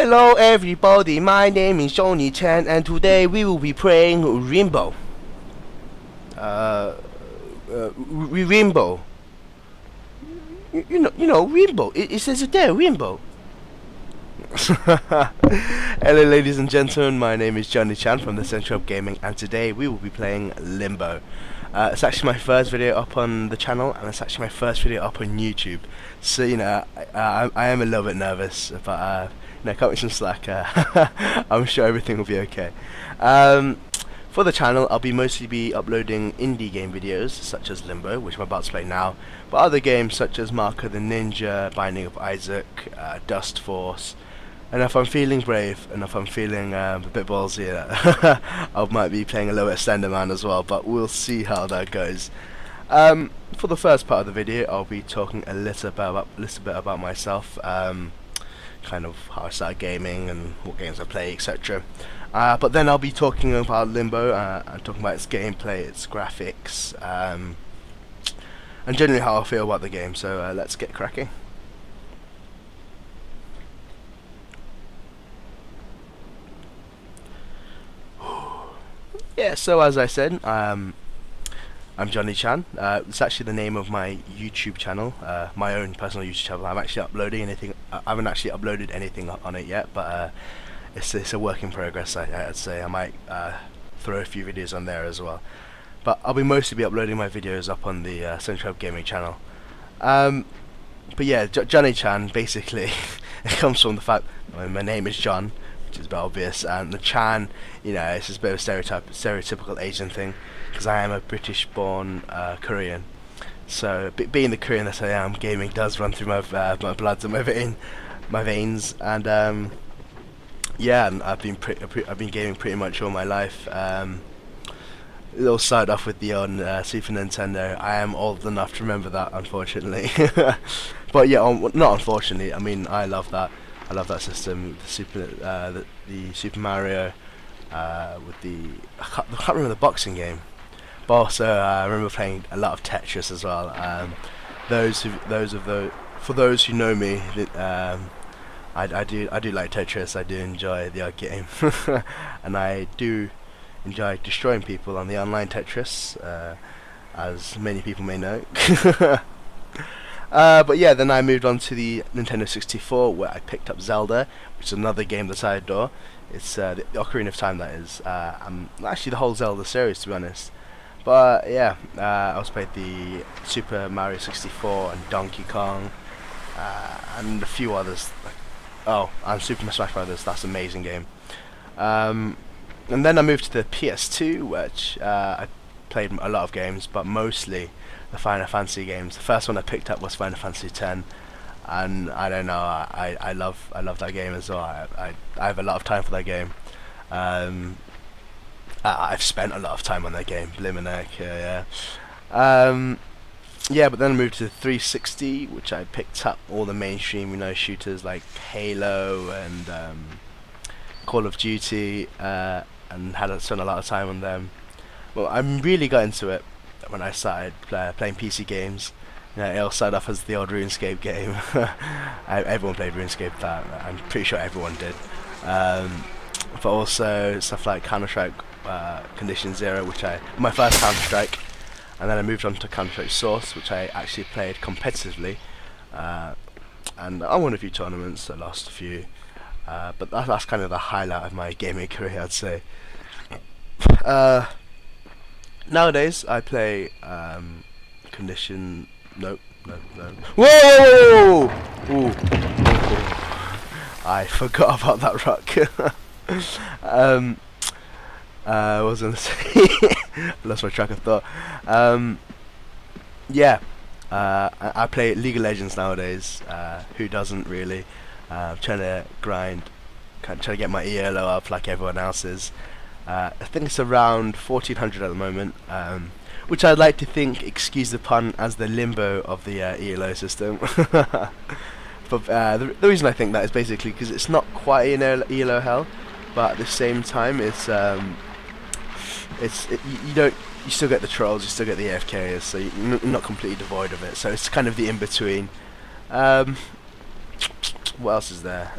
Hello everybody, my name is JonniChan and today we will be playing Limbo. Limbo. You know, Limbo. It says it there, Limbo. Hello ladies and gentlemen, my name is JonniChan from the CentralHubGaming and today we will be playing Limbo. It's actually my first video up on the channel and it's actually my first video up on YouTube. So, you know, I am a little bit nervous, but cut me some slack. I'm sure everything will be okay. For the channel, I'll mostly be uploading indie game videos such as Limbo, which I'm about to play now, but other games such as Mark of the Ninja, Binding of Isaac, Dust Force, and if I'm feeling brave and if I'm feeling a bit ballsy, I might be playing a little bit of Slenderman as well, but we'll see how that goes. For the first part of the video, I'll be talking a little bit about myself, kind of how I started gaming and what games I play, etc. But then I'll be talking about Limbo and talking about its gameplay, its graphics, and generally how I feel about the game. So let's get cracking. Yeah, so as I said, I'm JonniChan. It's actually the name of my YouTube channel, my own personal YouTube channel. I haven't actually uploaded anything on it yet, but it's a work in progress. I'd say I might throw a few videos on there as well. But I'll mostly be uploading my videos up on the CentralHubGaming channel. But yeah, JonniChan basically it comes from the fact my name is John, which is a bit obvious, and the Chan, you know, it's just a bit of a stereotypical Asian thing, because I am a British-born Korean. So being the Korean that I am, gaming does run through my blood and my veins, and yeah, and I've been gaming pretty much all my life. It all started off with the Super Nintendo. I am old enough to remember that, unfortunately. But yeah, not unfortunately. I mean, I love that. I love that system. The Super Mario with I can't remember the boxing game. But also, I remember playing a lot of Tetris as well. For those who know me, I do like Tetris. I do enjoy the art game, and I do enjoy destroying people on the online Tetris, as many people may know. But yeah, then I moved on to the Nintendo 64, where I picked up Zelda, which is another game that I adore. It's the Ocarina of Time, that is. Actually, the whole Zelda series, to be honest. But yeah, I also played the Super Mario 64 and Donkey Kong, and a few others. And Super Smash Brothers. That's an amazing game. And then I moved to the PS2, which I played a lot of games, but mostly the Final Fantasy games. The first one I picked up was Final Fantasy X, and I don't know, I love that game as well. I have a lot of time for that game. I've spent a lot of time on that game, blimmin' heck, yeah. Yeah, but then I moved to the 360, which I picked up all the mainstream, you know, shooters like Halo and Call of Duty, and spent a lot of time on them. Well, I really got into it when I started playing PC games. You know, it all started off as the old RuneScape game. Everyone played RuneScape. I'm pretty sure everyone did. But also stuff like Counter-Strike Condition Zero, my first Counter-Strike, and then I moved on to Counter-Strike Source, which I actually played competitively, and I won a few tournaments. I lost a few, but that's kind of the highlight of my gaming career, I'd say. Nowadays I play Condition. No. Whoa! Ooh. I forgot about that rock. I was gonna say, I lost my track of thought. Yeah, I play League of Legends nowadays. Who doesn't really? Trying to grind, trying to get my ELO up like everyone else is. I think it's around 1400 at the moment, which I'd like to think, excuse the pun, as the Limbo of the ELO system. But the reason I think that is basically because it's not quite in ELO hell, but at the same time you still get the trolls, you still get the AFKs, so you're not completely devoid of it. So it's kind of the in between. What else is there?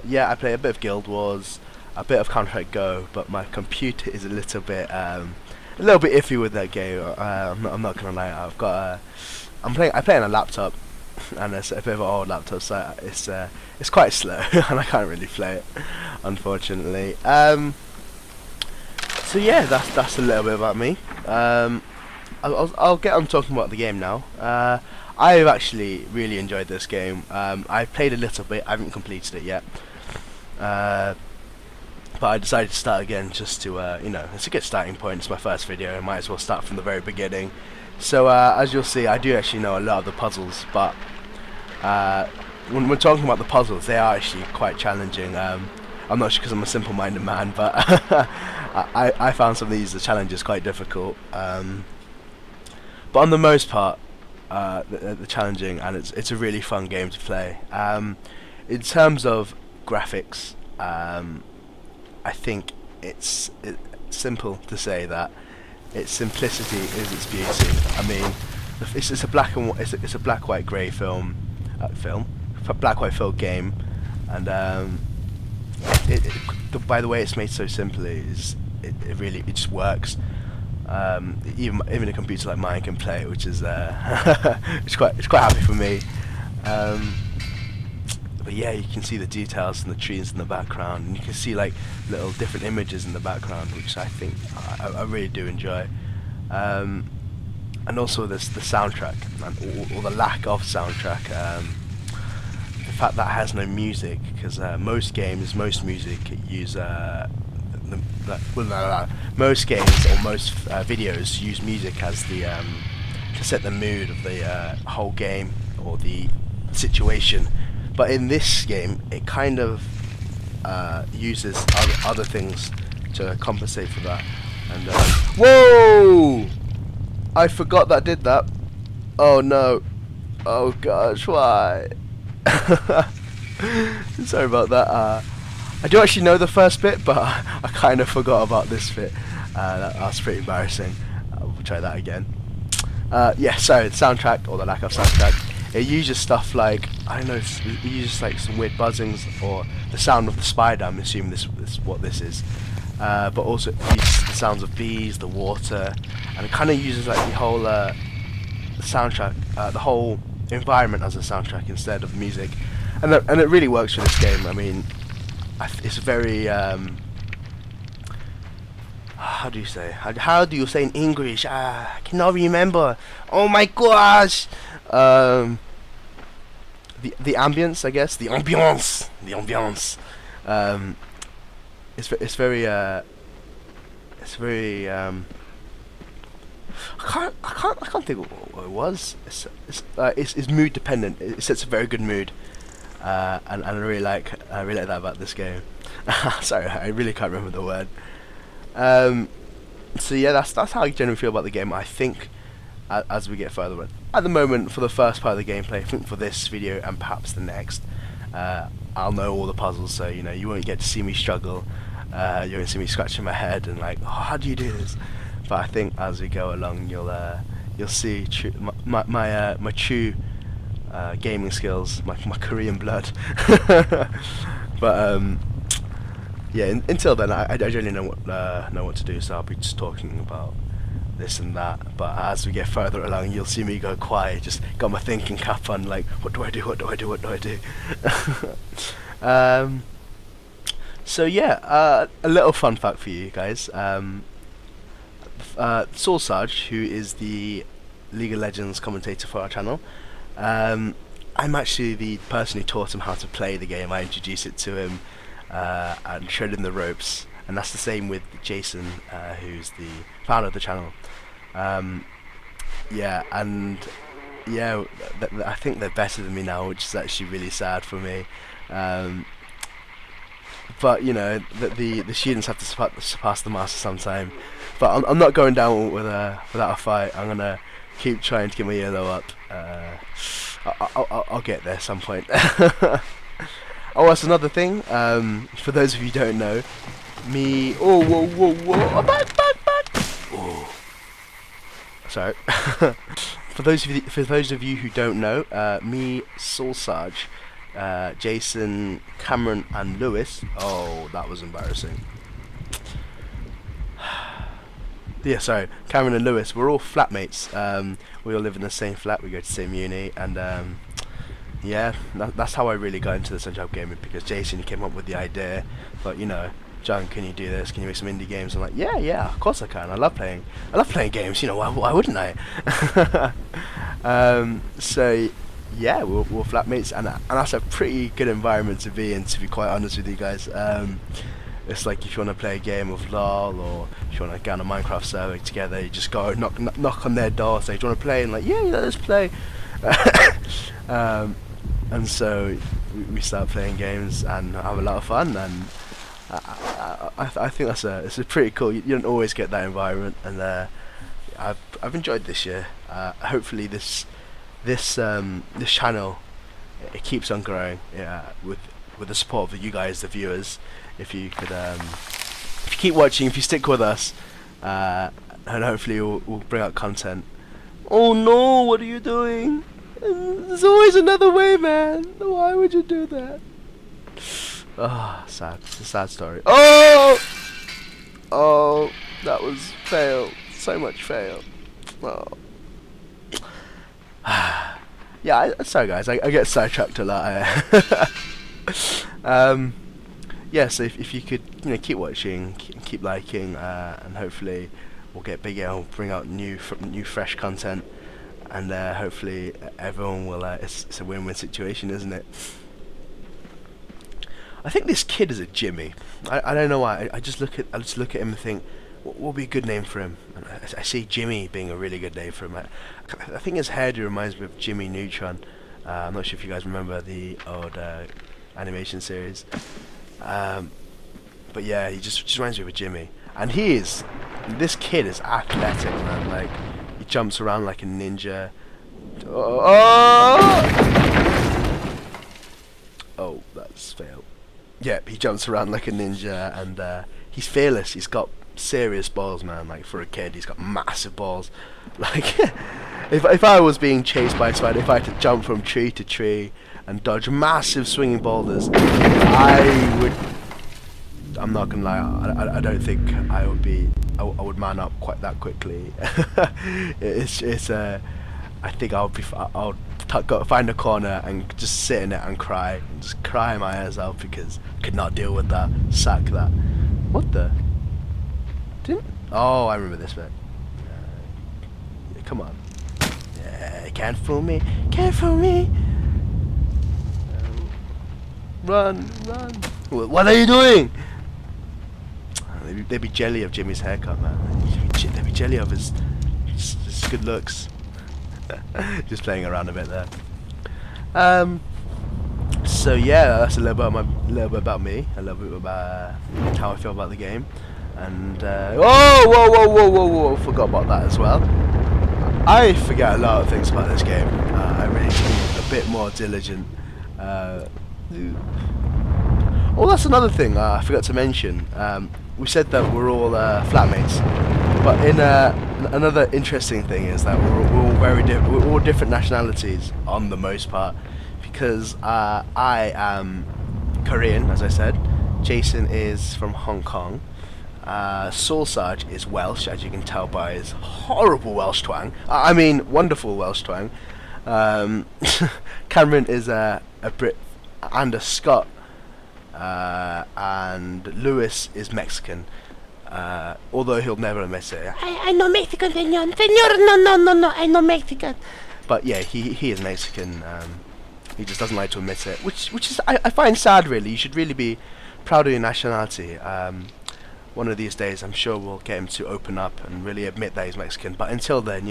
Yeah, I play a bit of Guild Wars, a bit of Counter-Strike Go, but my computer is a little bit iffy with that game. I'm not gonna lie. I play on a laptop, and it's a bit of an old laptop, so it's quite slow, and I can't really play it, unfortunately. So yeah, that's a little bit about me. I'll get on talking about the game now. I've actually really enjoyed this game. I've played a little bit. I haven't completed it yet. But I decided to start again just to, you know, it's a good starting point. It's my first video. I might as well start from the very beginning. So as you'll see, I do actually know a lot of the puzzles, but when we're talking about the puzzles, they are actually quite challenging. I'm not sure because I'm a simple-minded man, but I found some of these challenges quite difficult. But on the most part, they're challenging, and it's a really fun game to play. In terms of graphics, I think it's simple to say that its simplicity is its beauty. I mean, it's a black and it's a black white grey black white film game, and by the way it's made so simply, it just works. Even a computer like mine can play it, which is it's quite happy for me. But yeah, you can see the details and the trees in the background, and you can see like little different images in the background, which I think I really do enjoy. And also the soundtrack, and or the lack of soundtrack. The fact that it has no music, because most music use most games or most videos use music as the to set the mood of the whole game or the situation. But in this game, it kind of uses other things to compensate for that. And whoa! I forgot that I did that. Oh no! Oh gosh, why? Sorry about that. I do actually know the first bit, but I kind of forgot about this bit. That's pretty embarrassing. We'll try that again. Yeah, so the soundtrack, or the lack of soundtrack, it uses stuff like, I don't know, it uses like some weird buzzings, or the sound of the spider. I'm assuming this is what this is. But also it uses the sounds of bees, the water, and it kind of uses like the whole the soundtrack, the whole environment as a soundtrack instead of music, and it really works for this game. I mean, it's very how do you say in English? I cannot remember. Oh my gosh. The ambience, I guess, the ambiance. It's very I can't think what it was. It's mood dependent. It sets a very good mood, and I really like that about this game. Sorry, I really can't remember the word. So yeah, that's how I generally feel about the game. I think as we get further on. At the moment, for the first part of the gameplay, I think for this video and perhaps the next, I'll know all the puzzles, so you know you won't get to see me struggle. You won't see me scratching my head and like, oh, how do you do this? But I think as we go along, you'll see my true gaming skills, my Korean blood. But yeah, until then, I don't really know what to do, so I'll be just talking about this and that. But as we get further along, you'll see me go quiet, just got my thinking cap on, like, what do I do? So yeah, a little fun fact for you guys. Sarge, who is the League of Legends commentator for our channel, I'm actually the person who taught him how to play the game. I introduced it to him and showed him the ropes, and that's the same with Jason, who's the founder of the channel. Yeah, and yeah, I think they're better than me now, which is actually really sad for me. But you know, the students have to surpass the master sometime. But I'm not going down without a fight. I'm gonna keep trying to get my yellow up. I'll get there some point. Oh, that's another thing. For those of you who don't know, me. Oh, whoa! Back! Oh, sorry. For those of you who don't know, me, Sarge, Jason, Cameron, and Lewis. Oh, that was embarrassing. Yeah, sorry, Cameron and Lewis. We're all flatmates. We all live in the same flat. We go to the same uni, and yeah, that's how I really got into the CentralHubGaming, because Jason came up with the idea. But John, can you do this? Can you make some indie games? I'm like, yeah, of course I can. I love playing games. Why wouldn't I? So yeah, we're flatmates, and that's a pretty good environment to be in, to be quite honest with you guys. It's like if you want to play a game of LOL, or if you want to get on a Minecraft server together, you just go knock on their door, say, do you want to play? And like, yeah, let's play. And so we start playing games and have a lot of fun, and I think it's a pretty cool. You don't always get that environment, and I've enjoyed this year. Hopefully this channel, it keeps on growing. Yeah, with the support of you guys, the viewers. If you could, if you keep watching, if you stick with us, and hopefully we'll bring out content. Oh no! What are you doing? There's always another way, man. Why would you do that? Oh, sad. It's a sad story. Oh, that was fail. So much fail. Oh. Yeah, sorry guys. I get sidetracked a lot. Yeah, so if you could keep watching, keep liking, and hopefully we'll get bigger and we'll bring out new fresh content, and hopefully everyone will. It's a win-win situation, isn't it? I think this kid is a Jimmy. I don't know why. I just look at him and think, what would be a good name for him? And I see Jimmy being a really good name for him. I think his hairdo reminds me of Jimmy Neutron. I'm not sure if you guys remember the old animation series. But yeah, he just reminds me of a Jimmy. And this kid is athletic, man. Like, he jumps around like a ninja. Oh, that's failed. Yeah, he jumps around like a ninja, and he's fearless. He's got serious balls, man. Like, for a kid, he's got massive balls. Like, if I was being chased by a spider, if I had to jump from tree to tree and dodge massive swinging boulders, I'm not gonna lie, I don't think I would man up quite that quickly. I think I'll find a corner and just sit in it and cry, just cry my eyes out, because I could not deal with that. Sack that. What the? Oh, I remember this bit. Yeah, come on. Yeah, can't fool me. Can't fool me. Run. What are you doing? They'd be jelly of Jimmy's haircut, man. They'd be jelly of his good looks. Just playing around a bit there. So yeah, that's a little bit about me, a little bit about how I feel about the game, and whoa! Forgot about that as well. I forget a lot of things about this game. I really need to be a bit more diligent. Oh, that's another thing I forgot to mention. We said that we're all flatmates, but another interesting thing is that we're all different nationalities on the most part, because I am Korean, as I said. Jason is from Hong Kong. Sarge is Welsh, as you can tell by his horrible Welsh twang. I mean, wonderful Welsh twang. Cameron is a Brit and a Scot. And Lewis is Mexican, although he'll never admit it. I'm not Mexican, senor, no, I'm not Mexican. But yeah, he is Mexican. He just doesn't like to admit it, which is I find sad, really. You should really be proud of your nationality. One of these days, I'm sure we'll get him to open up and really admit that he's Mexican. But until then,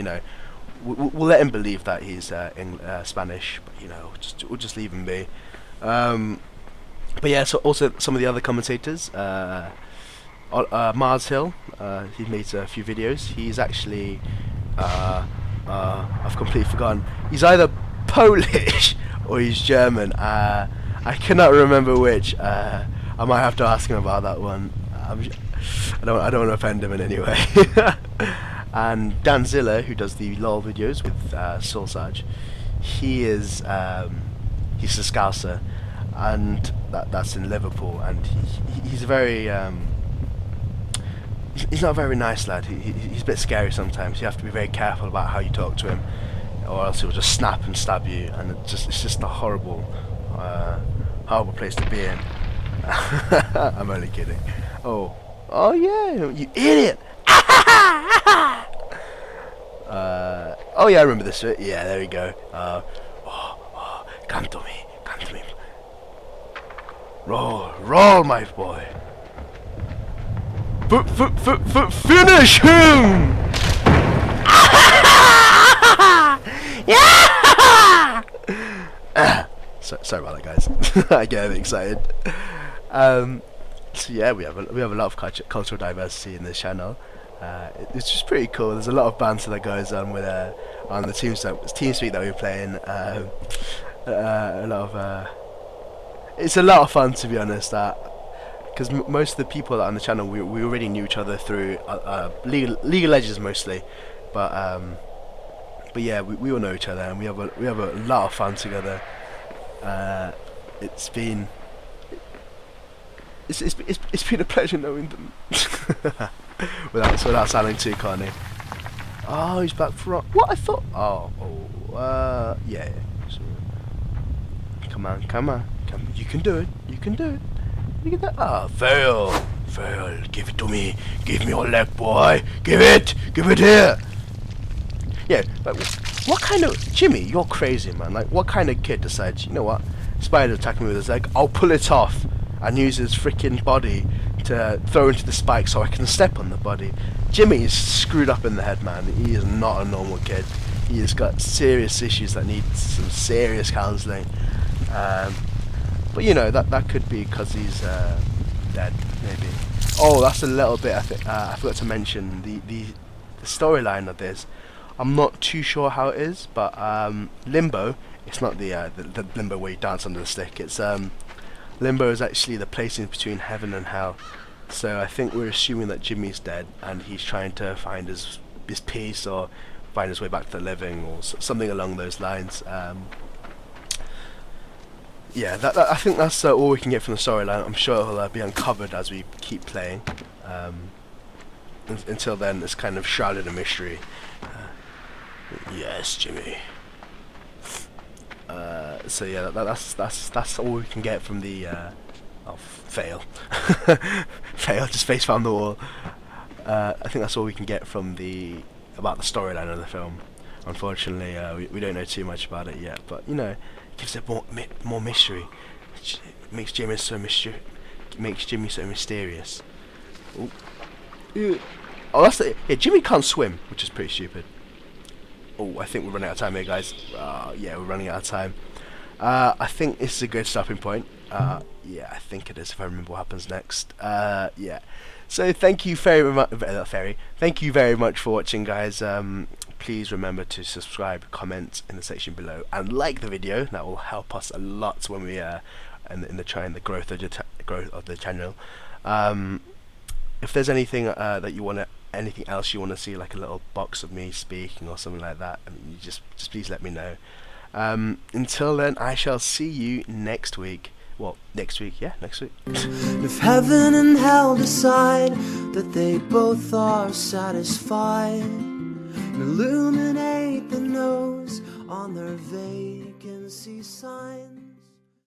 we'll let him believe that he's in Spanish. But we'll just leave him be. But yeah, so also some of the other commentators, Mars Hill, he's made a few videos. He's actually, I've completely forgotten. He's either Polish or he's German. I cannot remember which. I might have to ask him about that one. I don't want to offend him in any way. And Danzilla, who does the LOL videos with Sarge, he is he's a Scouser, and that's in Liverpool, and he's a very he's not a very nice lad. He's a bit scary sometimes. You have to be very careful about how you talk to him, or else he'll just snap and stab you, and it's just a horrible place to be in. I'm only kidding. Oh yeah, you idiot! Oh yeah, I remember this bit. Yeah, there we go. Come to me. Roll, my boy. Finish him! Yeah! Sorry about that, guys. I get a bit excited. So yeah, we have a lot of cultural diversity in this channel. It's just pretty cool. There's a lot of banter that goes on with on the TeamSpeak that we're playing. It's a lot of fun, to be honest. Because most of the people that are on the channel, we already knew each other through League of Legends mostly, but yeah, we all know each other, and we have a lot of fun together. It's been a pleasure knowing them. without sounding too corny. Oh, he's back for what I thought. Yeah. So, come on. You can do it. You can do it. Ah, fail. Give it to me. Give me your leg, boy. Give it here. Yeah. Like, what kind of Jimmy? You're crazy, man. Like, what kind of kid decides? You know what? Spider attacking me with his leg. I'll pull it off and use his freaking body to throw into the spike so I can step on the body. Jimmy is screwed up in the head, man. He is not a normal kid. He has got serious issues that need some serious counselling. But you know, that could be because he's dead, maybe. Oh, that's a little bit. I forgot to mention the storyline of this. I'm not too sure how it is, but Limbo. It's not the Limbo where you dance under the stick. It's Limbo is actually the place in between heaven and hell. So I think we're assuming that Jimmy's dead and he's trying to find his peace or find his way back to the living or something along those lines. Yeah, I think that's all we can get from the storyline. I'm sure it'll be uncovered as we keep playing. Until then, it's kind of shrouded in mystery. Yes, Jimmy. So yeah, that's all we can get from the fail. Just face found the wall. I think that's all we can get from about the storyline of the film. Unfortunately, we don't know too much about it yet, but you know, it gives it more mystery. It makes Jimmy so mysterious. Oh, that's it. Yeah, Jimmy can't swim, which is pretty stupid. Oh, I think we're running out of time here, guys. Yeah, we're running out of time. I think this is a good stopping point. Yeah, I think it is, if I remember what happens next. Yeah. So thank you very much. Thank you very much for watching, guys. Please remember to subscribe, comment in the section below, and like the video. That will help us a lot when we in the growth of the channel. If there's anything anything else you want to see, like a little box of me speaking or something like that, you just please let me know. Until then, I shall see you next week. Well, next week. If heaven and hell decide that they both are satisfied, and illuminate the nose on their vacancy sign.